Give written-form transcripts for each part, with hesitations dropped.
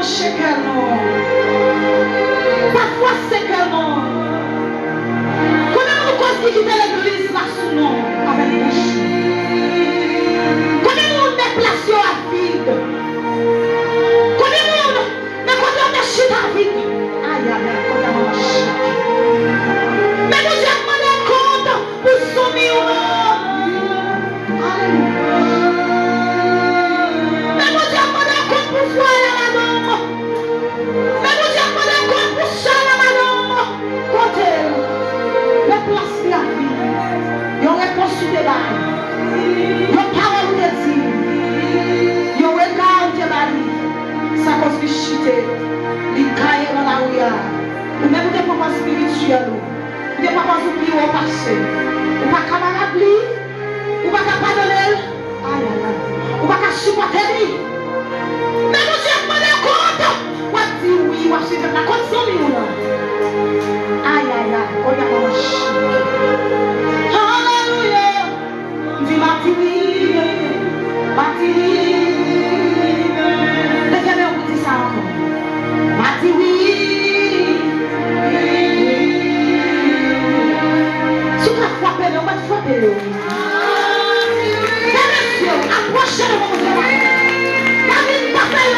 manger que non. Parfois c'est que non. Comment nous constituons l'église là sous nom avec péché? Comment nous déplaçons à vide? Comment nous déplaçons à vide? Aïe, aïe, aïe, comment on chute? Mais nous avons des comptes pour soumettre. Alléluia. Mais nous avons des comptes pour voir la madame. Mais nous avons des comptes pour ça la madame. Côté, les places de la vie. Ils ont réponse sur des bails. Ils ont parole de dire. Ils ont regard de mari. Ça cause de chuter. Ils caillent dans la rue. Ou même des papas spirituels. Ou des papas oubliés au passé. Ou pas camarade lui. Ou pas pardonner. Aïe aïe aïe. Ou pas supporter lui. Mais nous avons des comptes. Ou à dire oui. Ou à suivre la condition de nous. Aïe aïe aïe. On y a pas chic. Alléluia. Dis Martini. Martini. Laissez-moi vous dire ça encore. Martini. Si tu as frappé, on va te frapper. Approchez le monde. David, pas fait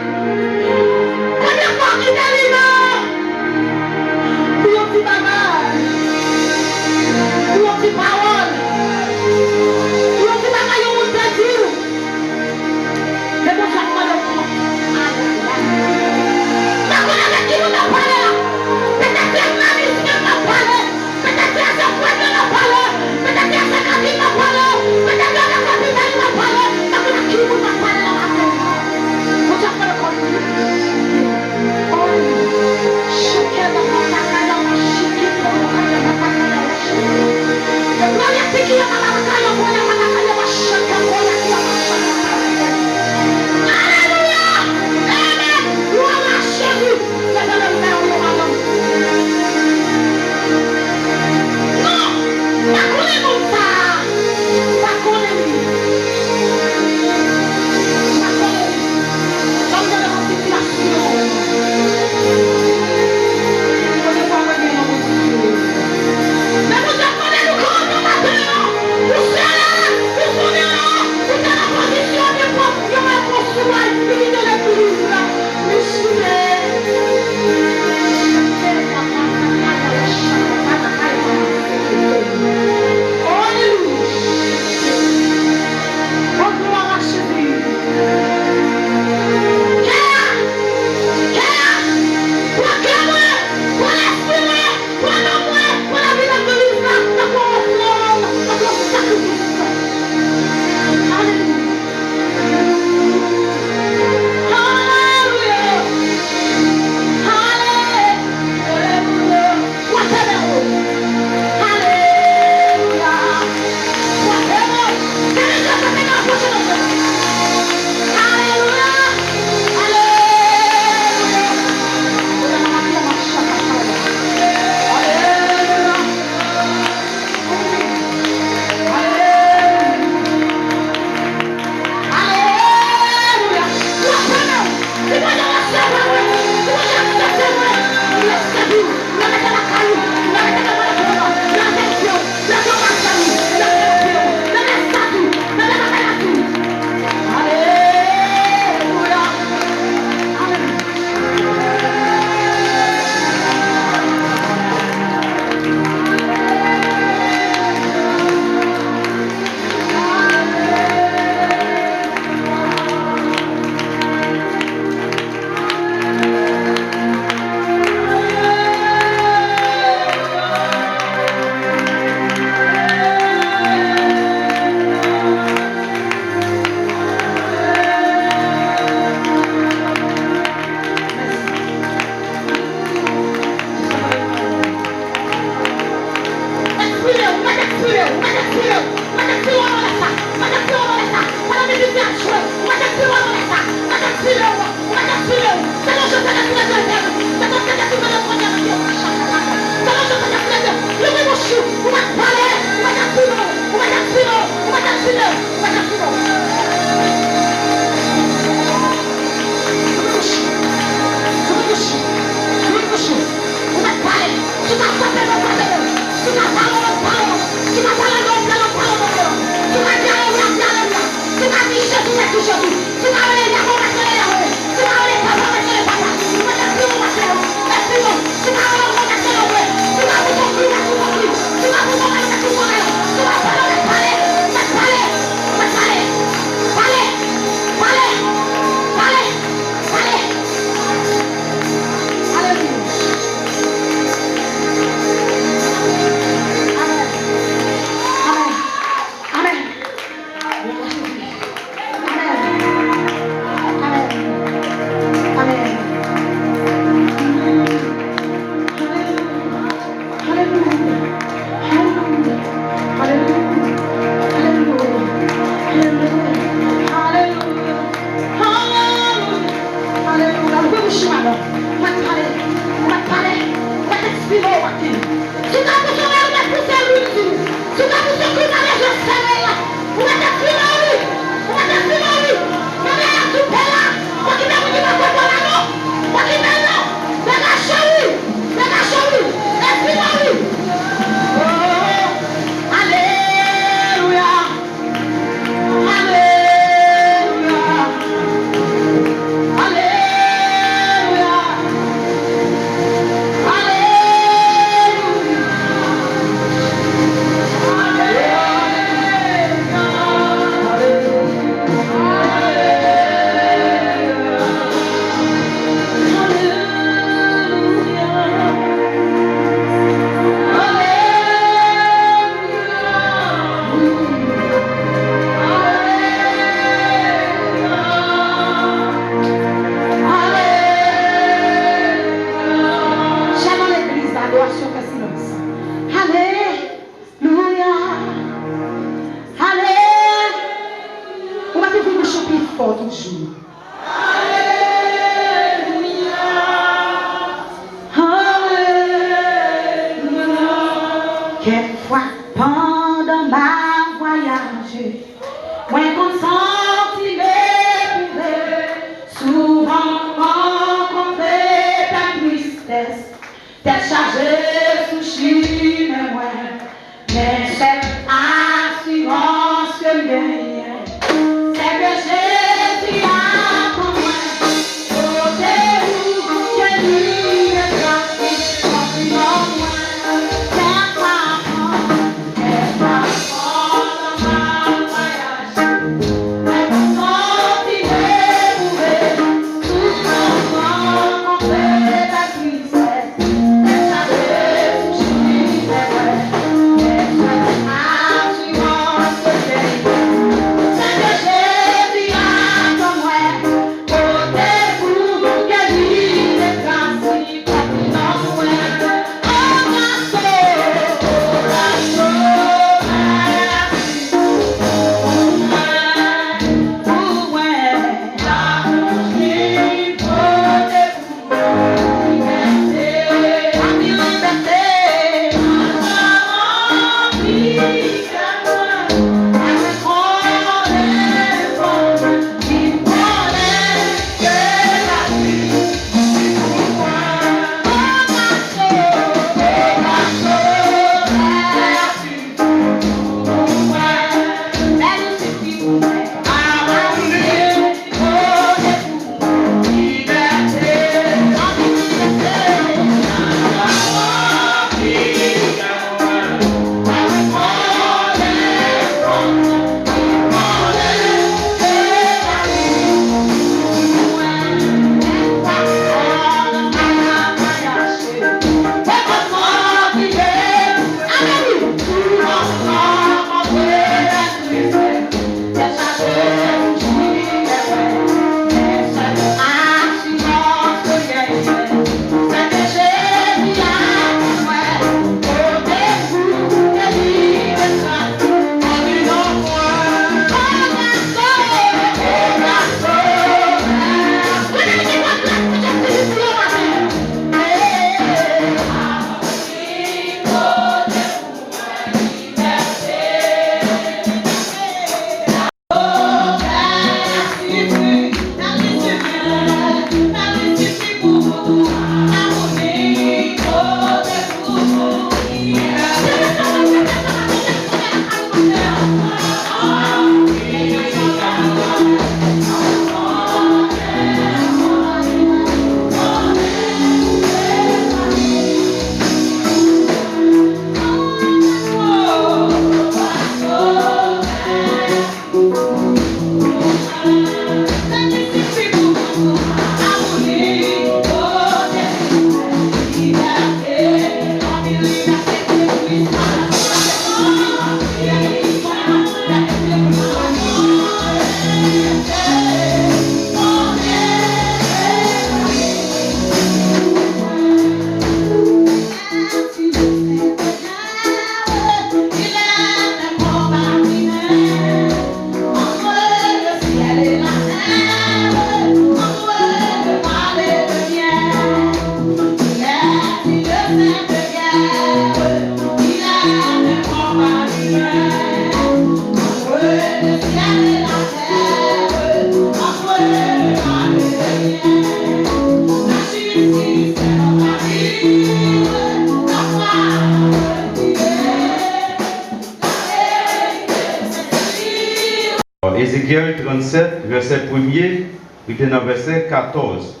Ézéchiel 37, verset 1er, puis dans verset 14.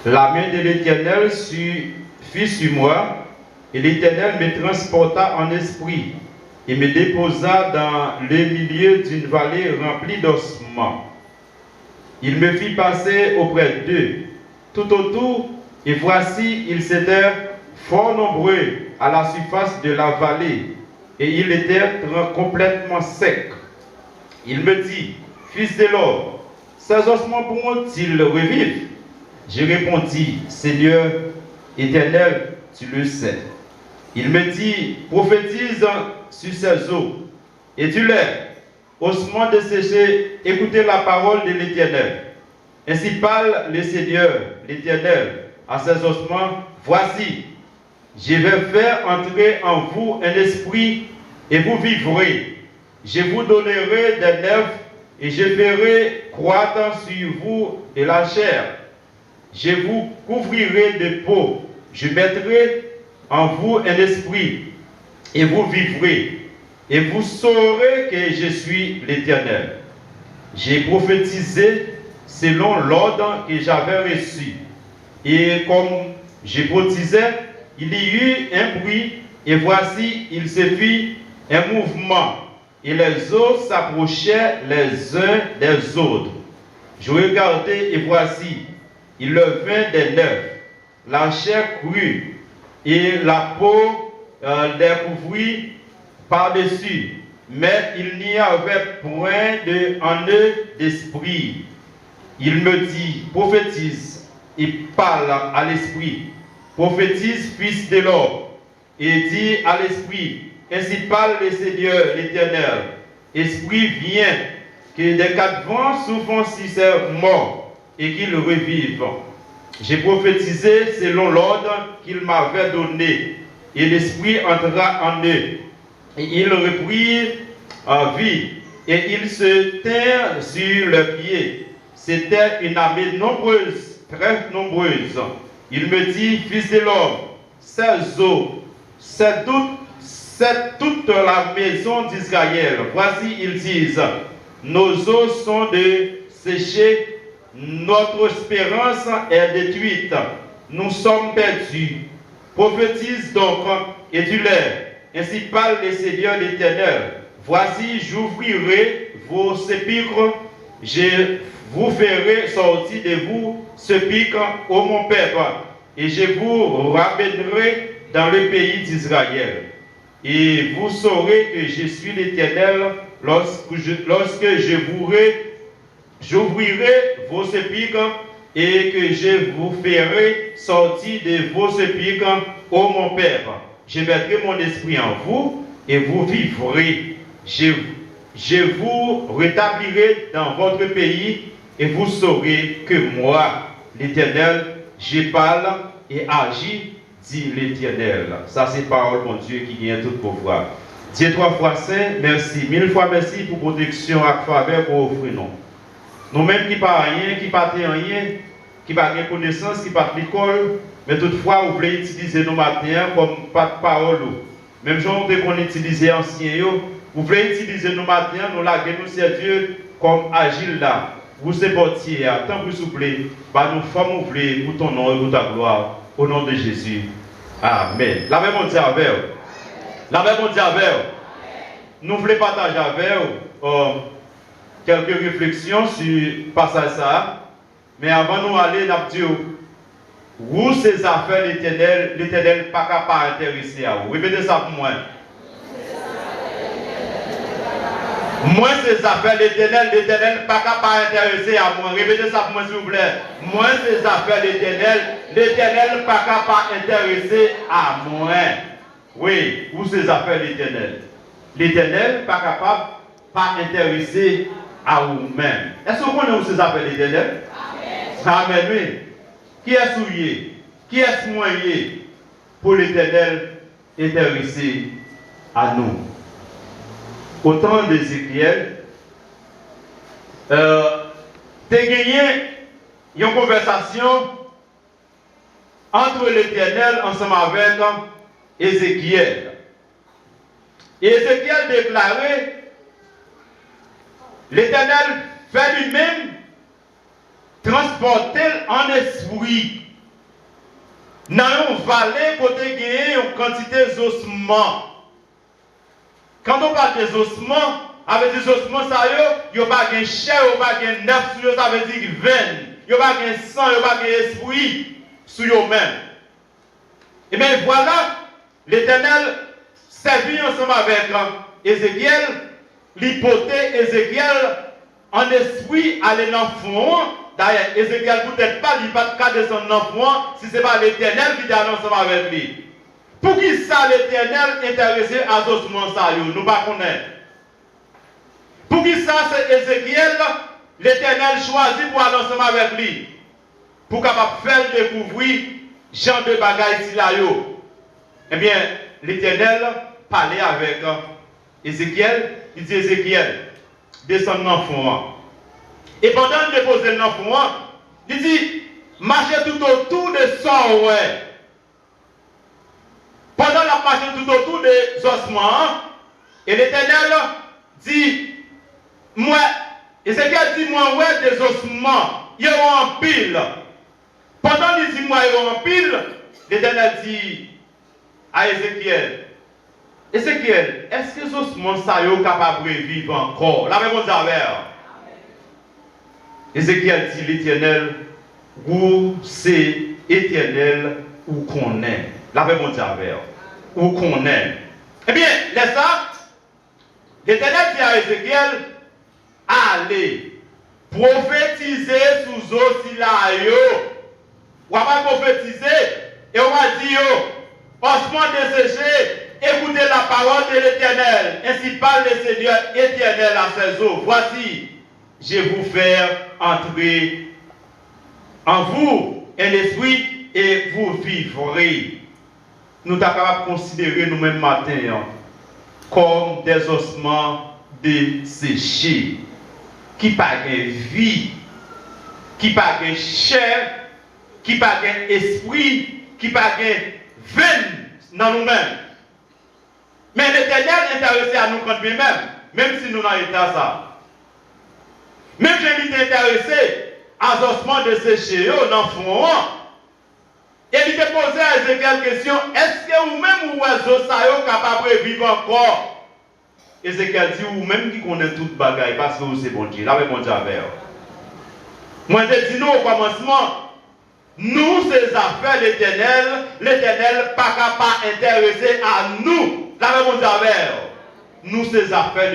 La main de l'Éternel fut sur moi, et l'Éternel me transporta en esprit, et me déposa dans le milieu d'une vallée remplie d'ossements. Il me fit passer auprès d'eux, tout autour, et voici, ils étaient fort nombreux à la surface de la vallée, et ils étaient complètement secs. Il me dit, fils de l'homme, ces ossements pourront-ils revivre? J'ai répondu, Seigneur éternel, tu le sais. Il me dit, prophétise sur ces eaux, et dis-leur, ossements desséchés, écoutez la parole de l'Éternel. Ainsi parle le Seigneur, l'Éternel, à ces ossements, voici, je vais faire entrer en vous un esprit, et vous vivrez. Je vous donnerai des nerfs et je ferai croître sur vous de la chair. Je vous couvrirai de peau. Je mettrai en vous un esprit et vous vivrez. Et vous saurez que je suis l'Éternel. J'ai prophétisé selon l'ordre que j'avais reçu. Et comme je prophétisais, il y eut un bruit et voici, il se fit un mouvement. Et les eaux s'approchaient les uns des autres. Je regardai et voici, il leur vint des nerfs, la chair crue et la peau les couvrit par-dessus. Mais il n'y avait point en eux d'esprit. Il me dit, prophétise et parle à l'esprit. Prophétise, fils de l'homme, et dit à l'esprit, ainsi parle le Seigneur l'Éternel. Esprit, viens, que des quatre vents souffrent sur ces morts et qu'ils revivent. J'ai prophétisé selon l'ordre qu'il m'avait donné, et l'Esprit entra en eux. Et ils reprirent en vie, et ils se tinrent sur leurs pieds. C'était une armée nombreuse, très nombreuse. Il me dit, fils de l'homme, ces eaux, c'est toute la maison d'Israël. Voici, ils disent, nos eaux sont desséchées, notre espérance est détruite, nous sommes perdus. Prophétise donc, et dis-leur, ainsi parle le Seigneur l'Éternel. Voici, j'ouvrirai vos sépulcres, je vous ferai sortir de vous sépulcres, ô mon Père, et je vous ramènerai dans le pays d'Israël. Et vous saurez que je suis l'Éternel lorsque j'ouvrirai vos sépulcres et que je vous ferai sortir de vos sépulcres, ô mon Père. Je mettrai mon esprit en vous et vous vivrez. Je vous rétablirai dans votre pays et vous saurez que moi, l'Éternel, je parle et agis, dit l'Éternel. Ça, c'est parole, mon Dieu, qui vient tout pouvoir. Dieu 3 fois saint, merci. 1000 fois merci pour protection et faveur pour offrir nous. Nous-mêmes qui pas rien, qui pas rien, qui pas de connaissance, qui pas l'école, mais toutefois, vous voulez utiliser nos matins comme pas de parole. Même gens qu'on utilise anciens, vous voulez utiliser nos matins, nous la nous c'est Dieu comme agile là. Vous c'est portier, tant que vous voulez, nous femmes vous voulez pour ton nom et pour ta gloire. Au nom de Jésus. Amen. La même on dit avec vous. La même on dit avec vous. Nous voulons partager avec vous quelques réflexions sur le passage ça. Mais avant nous aller, nous avons dit où ces affaires l'Éternel n'est pas capable d'intéresser à vous. Répétez ça pour moi. Moi, ces affaires, l'Éternel n'est pas capable d'intéresser à moi. Répétez ça pour moi, s'il vous plaît. Moi, ces affaires, l'Éternel n'est pas capable d'intéresser à moi. Oui, où ces affaires, l'Éternel. L'Éternel n'est pas capable d'intéresser à vous-même. Est-ce que vous connaissez où ces affaires, l'Éternel? Amen, oui. Qui est souillé? Qui est moyen pour l'Éternel intéresser à nous? Au temps d'Ézéchiel, tu as gagné il y a une conversation entre l'Éternel ensemble avec Ézéchiel. Et Ézéchiel déclarait, l'Éternel fait lui-même transporter en esprit dans une vallée côté gagné une quantité d'ossements. Quand on parle des ossements, avec des ossements, ça y a pas de chair, il n'y a pas de nerf, ça veut dire veine. Il n'y a pas de sang, il n'y a pas d'esprit sur eux-mêmes. Et bien voilà, l'Éternel servit ensemble avec Ézéchiel, l'hypothèse Ézéchiel en esprit aller dans le fond. D'ailleurs, Ézéchiel peut-être pas, il pas de descendre dans le fond si ce n'est pas l'Éternel qui est ensemble avec lui. Pour qui ça l'Éternel intéressé à ce ossements, nous ne pas connaître. Pour qui ça c'est Ézéchiel, l'Éternel choisit pour aller ensemble avec lui. Pour capable faire découvrir Jean de bagaille ici là. Eh bien, l'Éternel parlait avec Ézéchiel. Il dit Ézéchiel, descends dans le fond. Et pendant qu'il déposait dans le fond, il dit, marchez tout autour de son ouais. Pendant la marche tout autour des ossements, et l'Éternel dit, moi, Ézéchiel dit, moi, ouais, des ossements, ils ont en pile. Pendant qu'il dit, moi, ils ont en pile, l'Éternel dit à Ézéchiel, Ézéchiel, est-ce que les ossements sont capables de vivre encore? La réponse est Ézéchiel dit, l'Éternel, où c'est éternel, où qu'on est. La réponse est où qu'on est. Eh bien, laisse ça. L'Éternel dit à Ézéchiel, allez, prophétiser sous aussi là, on va prophétiser et on va dire, ossements desséchés, écoutez la parole de l'Éternel. Ainsi parle le Seigneur éternel à ses eaux. Voici, je vais vous faire entrer en vous un esprit et vous vivrez. Nous sommes capables de considérer nous-mêmes matin comme des ossements desséchés, qui pas de vie, qui pas de chair, qui pas d'esprit, qui pas de veine dans nous-mêmes. Mais l'Éternel est intéressé à nous quand même si nous n'avons pas ça. Même si il est intéressé à ossements desséchés dans le fond. Et il te posé à Ézéchiel la question, est-ce que vous-même ou oiseaux sont capables de vivre encore? Ézéchiel dit, vous-même qui connaissez toute bagaille, parce que vous c'est bon Dieu. La réponse est moi je dis nous au commencement, nous ces affaires l'Éternel pas capable d'intéresser à nous. La réponse est nous ces affaires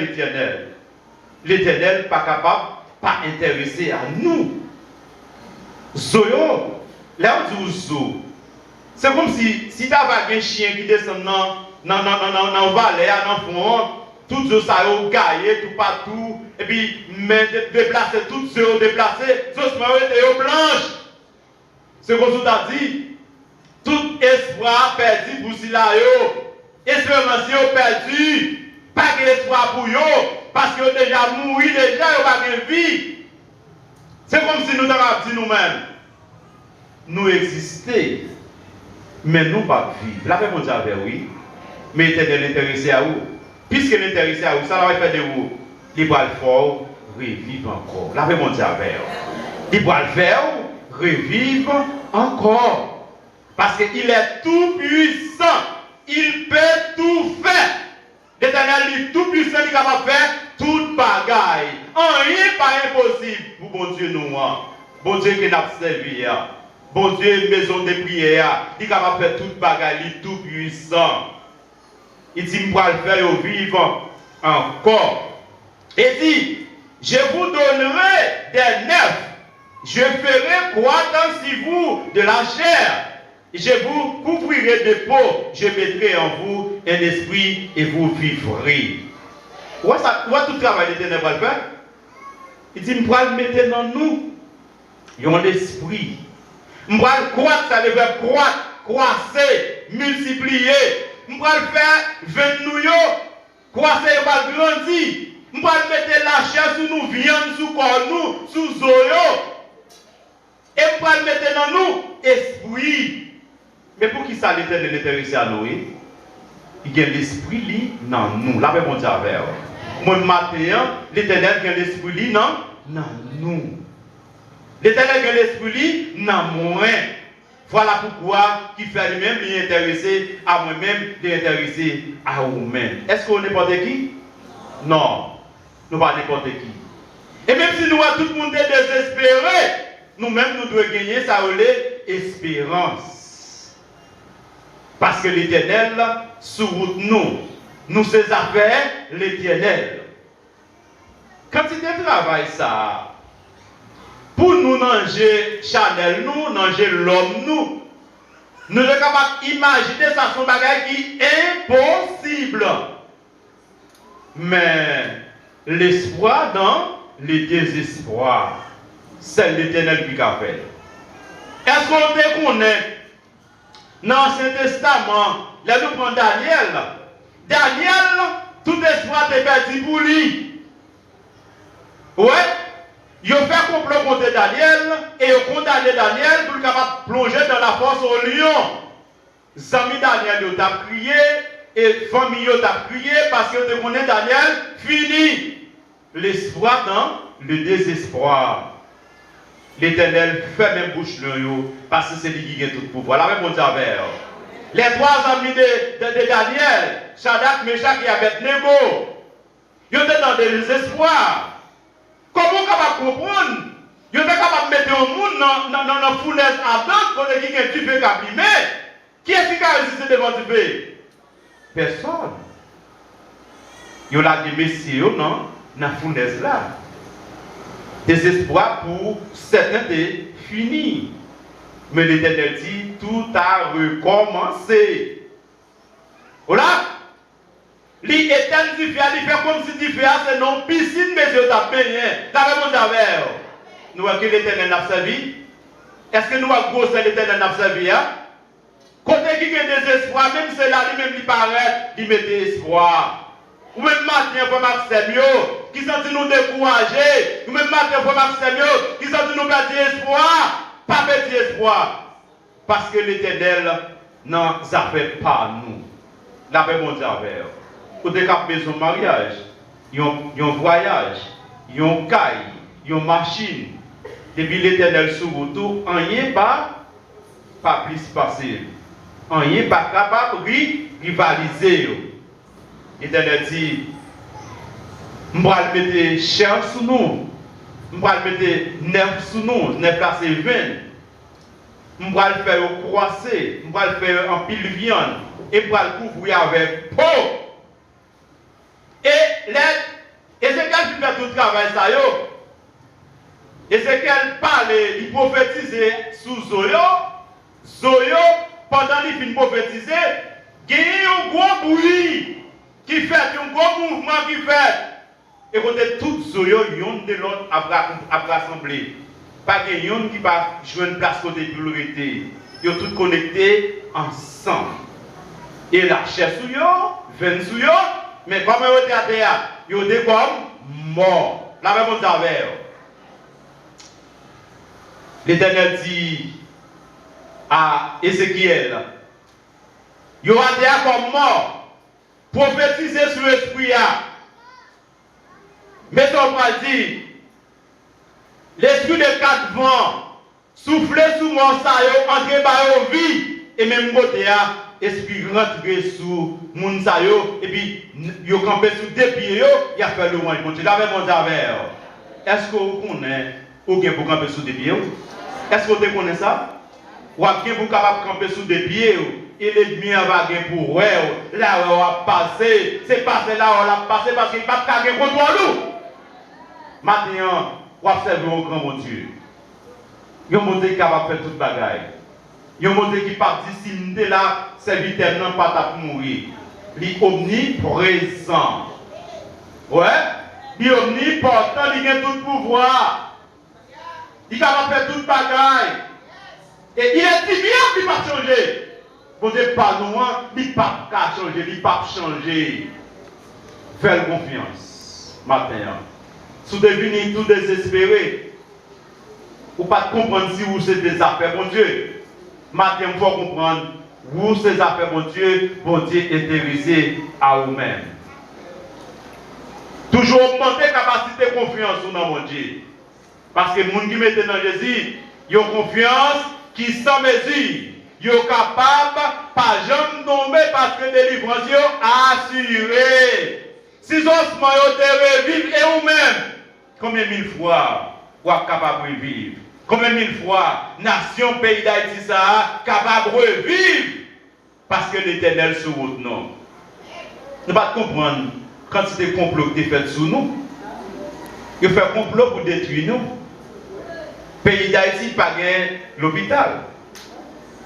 l'Éternel pas capable pas intéressé à nous. Zoyo, là où dit zo, c'est comme si tu avais un chien qui descend dans le vallée, dans le fond, tout zo ça yo gaillé tout partout, et puis déplacer tout zo déplacer, zo se blanche. C'est comme ça t'a dit, tout espoir perdu pour si là yo, espérance yo perdu, pas d'espoir pour yo, parce que déjà mouru déjà yo pas de vie. C'est comme si nous avons dit nous-mêmes, nous existons, mais nous pas vivre. La réponse est oui, mais l'Éternel est intéressé à vous. Puisque l'intéressé à vous, ça va faire de vous. Il va le faire revivre encore. La réponse est il va le faire revivre encore. Parce qu'il est tout puissant. Il peut tout faire. L'Éternel est tout puissant, il est capable de faire toute bagaille. Rien pas impossible pour bon Dieu nous. Bon Dieu qui n'a pas servi. Bon Dieu, maison de prière. Il est capable de faire toute bagaille, il est tout puissant. Il dit, je vais le faire vivre encore. Il dit, je vous donnerai des nefs. Je ferai croître sur vous de la chair. Je vous couvrirai de peau. Je mettrai en vous un esprit et vous vivrez. Où est tout le travail de l'Éternel va le faire? Il dit, je vais le mettre dans nous. Il y a un esprit. Je vais le croître, ça veut dire croître, croisser, multiplier. Je vais le faire, venir nous, croisser, il va grandir. Je vais mettre la chair sous nous, viande sous corps nous, sous zoyo. Et pour le mettre dans nous, esprit. Mais pour qui ça l'Éternel est intéressé à nous? Il y a l'esprit dans nous. Là, on dit avec. Moi, matin, l'Éternel a l'esprit dans nous. L'Éternel a l'esprit dans moi. Voilà pourquoi il fait lui-même l'intéressé à moi-même, l'intéressé à vous-même. Est-ce qu'on est n'importe qui? Non. Nous pas n'importe qui. Et même si nous tout le monde est désespéré, nous-mêmes nous devons gagner ça espérance. Parce que l'Éternel sur nous ses affaires l'Éternel. Quand il travaille ça, pour nous nager Chanel, nous nager l'homme, nous sommes capables d'imaginer ça son bagage qui est impossible. Mais l'espoir dans le désespoir, c'est l'Éternel qui a fait. Est-ce qu'on te connaît dans l'Ancien Testament, là nous prenons Daniel. Daniel, tout espoir est perdu pour lui. Ouais. Ils ont fait complot contre Daniel et ils ont condamné Daniel pour le capable de plonger dans la force au lion. Zami Daniel ils ont crié et famille ils ont crié parce que tu connais Daniel fini. L'espoir dans le désespoir. L'Éternel fait même bouche l'eau parce que c'est lui qui a tout pouvoir. La même chose avec les trois amis de Daniel, Shadrach, Meshach et Abednego, ils étaient dans le désespoir. Comment on peut comprendre? Ils sont capables de mettre un monde dans la fournaise ardente pour qui est tué caprimé. Qui est-ce qui a résisté devant Dieu? Personne. Ils ont la messieurs dans la fournaise là. Désespoir pour certains est fini. Mais l'Éternel dit tout a recommencé. Voilà. L'Éternel dit fait comme si tu fais c'est non piscine, mais je t'ai payé. La réponse avec. Nous avons que l'Éternel n'a servi. Est-ce que nous avons gros l'Éternel n'a servi? Côté qui a désespoir, même c'est là, lui-même il paraît, il met espoir. Ou même matin pour Maxime, qui sentit nous décourager. Ou même matin pour Maxime, qui sentit nous perdre espoir. Pas perdre espoir. Parce que l'Éternel n'en a fait pas nous. La réponse avec. Pour des cas besoin de mariage, ils ont voyage, ils ont caille, ils ont machine. Depuis l'Éternel sur tout, rien pas plus facile. Rien pas capable de rivaliser. L'Éternel dit, je vais mettre chair sur nous, je vais mettre nerf sur nous, nerf là c'est 20. Je vais le faire croisser, je vais le faire en pile viande, et je vais le couvrir avec peau. Et c'est qu'elle fait tout le travail, ça yo. Et c'est qu'elle parle, il prophétise sous Zoyo. Zoyo, pendant qu'il finit prophétiser, il y a un gros bruit qui fait, un gros mouvement qui fait. Et quand tout Zoyo, yon de l'autre a rassemblé. Pas de yon qui va jouer une place côté priorité. Ils sont tous connectés ensemble. Et la chair sous yo, ven sous yo. Mais comme ils étaient à terre, ils étaient comme morts. La même chose avec. L'Éternel dit à Ézéchiel, ils ont été comme morts, prophétiser sur l'esprit. Mais on va dire, l'esprit de quatre vents, souffler sous mon saillot, entrer par la vie, et même côté esprit rentré sous mon saillot, et puis il a campé sous deux pieds, il a fait le moins de la même chose avec. Est-ce que vous connaissez, ou bien pour camper sous des pieds? Est-ce que vous connaissez ça? Ou bien vous capable de camper sous des pieds? Et l'ennemi va gagner pour vous. Là où on va passer, c'est passé là où on va passer parce qu'il ne va pas gagner contre nous. Maintenant, on va observer au grand mon Dieu. Il y a un monde qui est capable de faire toute bagaille. Il y a un monde qui participe de là, serviteur non pas pour mourir. Il est omniprésent. Ouais? Il est omnipotent, il a tout pouvoir. Il est capable de faire toute bagaille. Et il est si bien qu'il ne va pas changer. Vous n'êtes pas loin, il ne va pas changer, il ne va pas changer. Faites confiance, matin. Si vous devenez tout désespéré, ou pas comprendre si vous c'est des affaires, bon Dieu. Matin, il faut comprendre, vous ces affaires, bon Dieu intéressé à vous-même. Toujours augmenter la capacité de confiance dans mon Dieu. Parce que les gens qui mettent dans Jésus, ils ont confiance qui sans mesure. Ils sont capables, pas jamais tomber parce que la délivrance est assurée. Si os ossements ont revivre et vous-même, combien mille fois vous êtes capable de vivre? Combien mille fois, nation, pays d'Haïti, ça capable de revivre? Parce que l'Éternel sur votre nom. Nous ne pouvons pas comprendre quand c'est des complots qui sont faits sur nous. Il fait un complot pour détruire nous. Le pays d'Haïti n'a pas l'hôpital.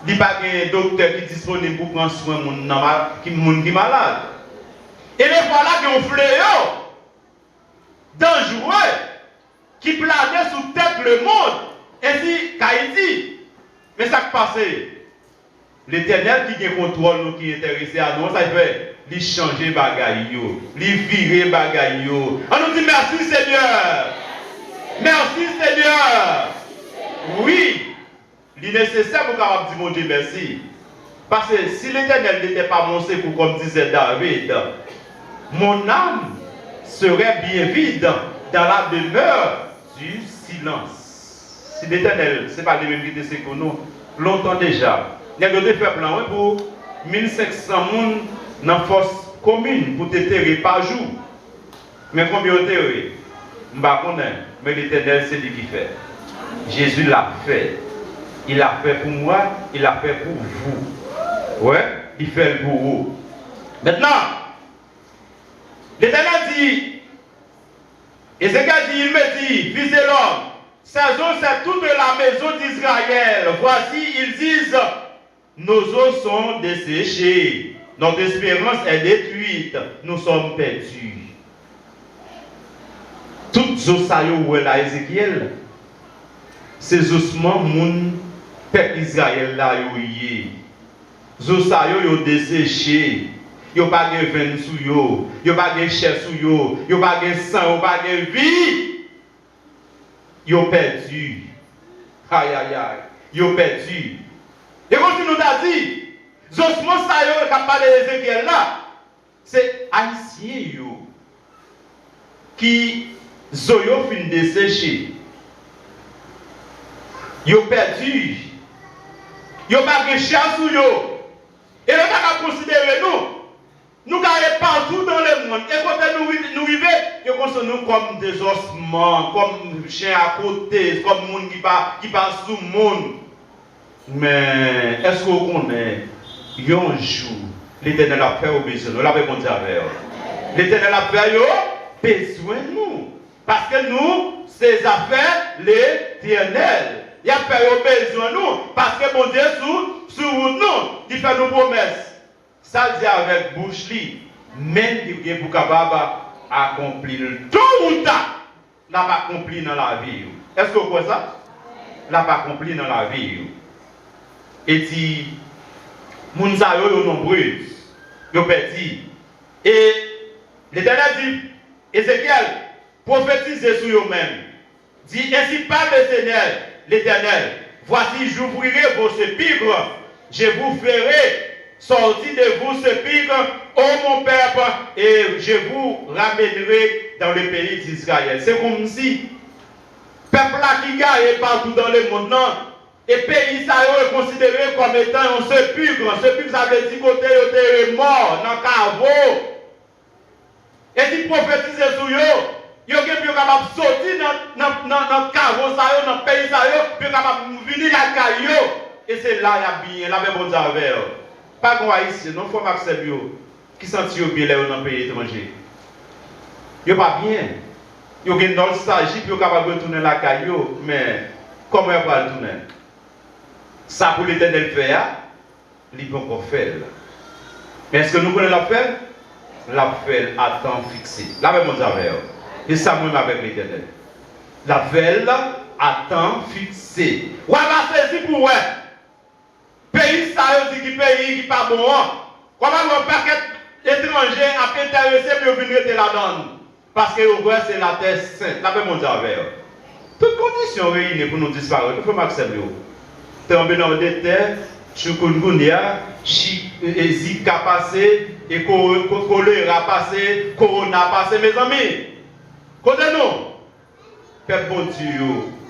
Il n'y a pas de docteur qui est disponible pour prendre soin de gens qui sont malades. Et les voilà qui ont fléau dangereux qui planait sous tête le monde, ainsi qu'Haïti. Mais ça qui passe, l'Éternel qui a contrôle, qui est intéressé à nous, ça fait, il change les bagailles, il vire les bagailles. On nous dit merci Seigneur. Merci Seigneur. Oui, il est nécessaire pour qu'on dise mon Dieu merci. Parce que si l'Éternel n'était pas mon secours, comme disait David, mon âme serait bien vide dans la demeure du silence. Si l'Éternel, ce n'est pas les mêmes qui étaient pour nous, longtemps déjà. Il y a des peuples pour 1500 personnes dans la force commune pour te terrer par jour. Mais combien de terrer? Je ne sais pas, mais l'Éternel, c'est lui qui fait. Jésus l'a fait. Il l'a fait pour moi, il l'a fait pour vous. Ouais, il fait pour vous. Maintenant, l'Éternel dit, Ézéchiel dit, il me dit, fils de l'homme, ces eaux, c'est toute la maison d'Israël. Voici, ils disent, nos eaux sont desséchées, notre espérance est détruite, nous sommes perdus. Toutes eaux, ça y est là, Ézéchiel, ces ossements, mon peuple Israël là, y est. Eaux, ça y est desséchées. Yo pas de veine sous yo, yo pas de chair sous yo, yo pas de sang, yo pas de vie. Yo perdu. Aïe aïe aïe. Yo perdu. Et quand tu nous as dit, Zosmo sa yo qui a parlé d'Ézéchiel là, c'est haïtien yo qui zoyo fin desséché. Yo perdu. Yo pas de chair sous yo. Et le gars a considéré nous gagnons partout dans le monde. Et quand nous vivons, nous considérons comme des ossements, comme chiens à côté, comme des gens qui passent sous le monde. Mais est-ce qu'on connaît, un jour, l'Éternel a fait au besoin, nous l'avons dit avec eux. L'Éternel a fait au besoin de nous. Parce que nous, c'est affaires l'Éternel. Il a fait au besoin de nous. Parce que mon Dieu, sur nous, il fait nos promesses. Ça dit avec bouche li, même qui est pour capable accomplir tout le temps, n'a pas accompli dans la vie. Est-ce que vous croyez ça? N'a pas accompli dans la vie. Et dit, moun sa yo nombreux, yo petit. Et l'Éternel dit, Ézéchiel, prophétisez sur eux-mêmes. Dit, ainsi parle le Seigneur, l'Éternel, voici j'ouvrirai vos sépulcres, je vous ferai sorti de vous ce pic, ô mon peuple, et je vous ramènerai dans le pays d'Israël. C'est comme si, peuple là qui gagne partout dans le monde, non, et pays ça est considéré comme étant un sépulcre. Un sépulcre, ça veut dire côté est mort, dans le caveau. Et si prophétiser sur eux, ils sont capables de sortir dans le caveau, dans le pays, ils sont capables de venir à la caillou. Et c'est là qu'il y a bien, la même chose avec eux. Pas qu'on haïtien, non, il faut m'accepter qui sentent bien là dans le pays étranger. Ils pas bien. Ils ont une nostalgie, puis ils sont capables de retourner la caillou, mais comment ils vont retourner? Ça pour l'Éternel faire, il peut encore faire. Mais est-ce que nous voulons la faire? La faire à temps fixé. La même chose avec eux. Et ça, moi, avec l'Éternel. La faire à temps fixé. Ou alors, c'est pour eux. Pays, ça veut dire pays qui pas bon. Comment un paquet étranger a été intéressé pour venir te la donne? Parce que c'est la terre sainte. La même chose avec eux. Toutes conditions réunies pour nous disparaître. Il faut m'accepter. Tremblement de terre, chikungunya, Zika passé, et choléra passé, corona passé, mes amis. Côté nous, Père bon Dieu,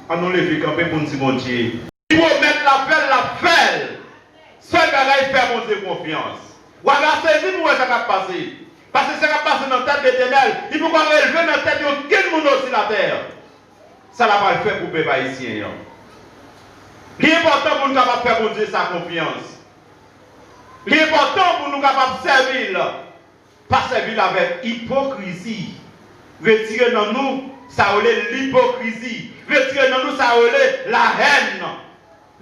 on nous lève camper pour nous dire bon Dieu. Il faut mettre la fête. Seul bagage fait mon Dieu confiance. Ou alors saisir pour ça va passer. Parce que ça va passer dans la tête de l'Éternel. Il faut qu'on relever dans la tête de aucun monde sur la terre. Ça va pas le faire pour les peuple haïtien. L'important pour nous capables de faire mon Dieu sa confiance. L'important pour nous capables de servir. Pas servir avec hypocrisie. Retirer dans nous, ça relève l'hypocrisie. Retirer dans nous, ça relève la haine.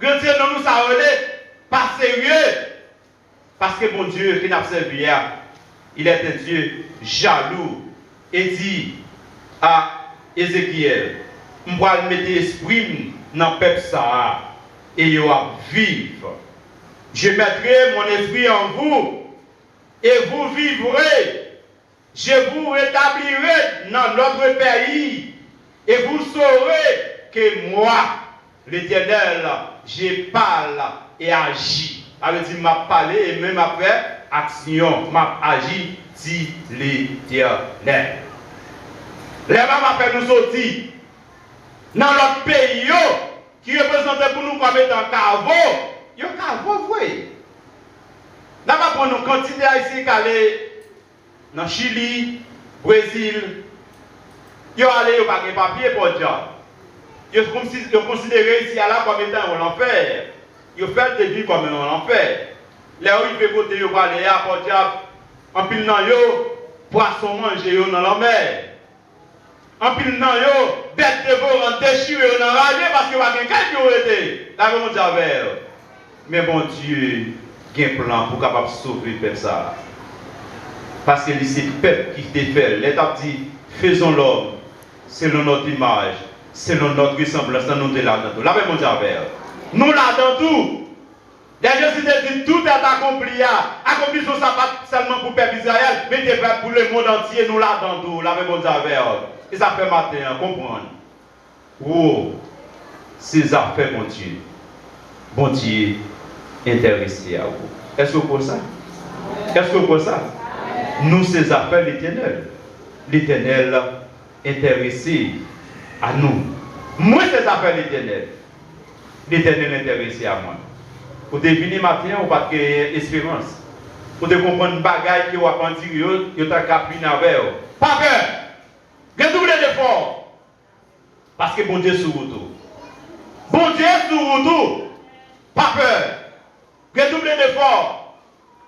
Retirer dans nous, ça relève pas sérieux. Parce que mon Dieu qui n'a servi hier, il est un Dieu jaloux. Et dit à Ézéchiel, je vais mettre l'esprit dans le peuple ça et il va vivre. Je mettrai mon esprit en vous et vous vivrez. Je vous rétablirai dans notre pays et vous saurez que moi, l'Éternel, je parle et agis. Elle dit, m'a parlé et même m'a fait action, m'a agi, dit l'Éternel. Les mamans fait nous sortir dans notre pays qui représente pour nous comme étant Cavo. Yo Cavo, oui. Là, pour nous continuer à essayer d'aller dans Chili, Brésil. Yo allé, yo pas de papier pour dire. Yo considéré ici à là comme étant un enfer. Yo fait des vies comme un enfer. Là où il fait côté yo aller à pour dire en pile nan yo poisson manger yo dans la mer. En pile nan yo bête dévorante déchirée dans la rage parce que va gen quelqu'un qui été. Là mon Dieu. Mais bon Dieu, il y a un plan pour capable sauver le peuple ça. Parce que c'est le peuple qui défait. L'État dit, faisons l'homme selon notre image, selon notre ressemblance, nous de là dans tout. Là, mon Dieu, nous là dans tout. D'ailleurs, si tu dis tout est accompli, accomplissons ça pas seulement pour le peuple d'Israël, mais pour le monde entier, nous là dans tout. Là, mon Dieu, et ça fait matin, comprendre. Oh, ces affaires, mon Dieu. Bon Dieu, intéressé à vous. Est-ce que vous pensez ça? Est-ce que vous pensez ça? Nous, ces affaires, l'Éternel. L'Éternel intéressé à nous. Moi, ces affaires, l'Éternel. L'Éternel intéressé à moi. Pour deviner matin, on pas créer espérance. Pour te comprendre une bagaille qui va pas dire, vous avez capé avec vous. Pas peur. Redoublez d'efforts. Parce que bon Dieu sur vous. Bon Dieu sur vous. Pas peur. Redoublez d'efforts.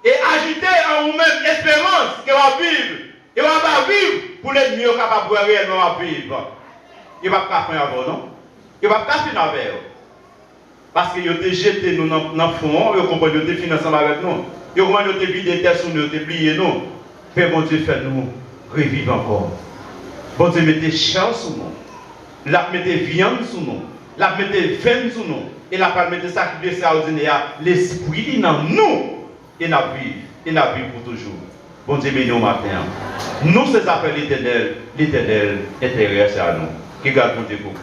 Et agitez en vous-même espérance que va vivre. Et on va vivre pour l'ennemi capable de réellement vivre. Il ne va pas faire avec vous, non? Il ne va pas finir avec vous. Parce qu'il a jeté nous dans le fond, il a compris, il a financé avec nous. Il a compris, il a vidé des terres sur nous, il a plié nous. Père, bon Dieu, fait nous revivre encore. Bon Dieu, mettez chance sur nous. La mettez viande sur nous. La mettez veine sur nous. Et la mettez sacrifice extraordinaire. L'esprit dans nous. Et la vie pour toujours. Bon Dieu, bénis au matin. Nous, ces appels l'Éternel intéressent à nous. Qui garde mon Dieu pour vous.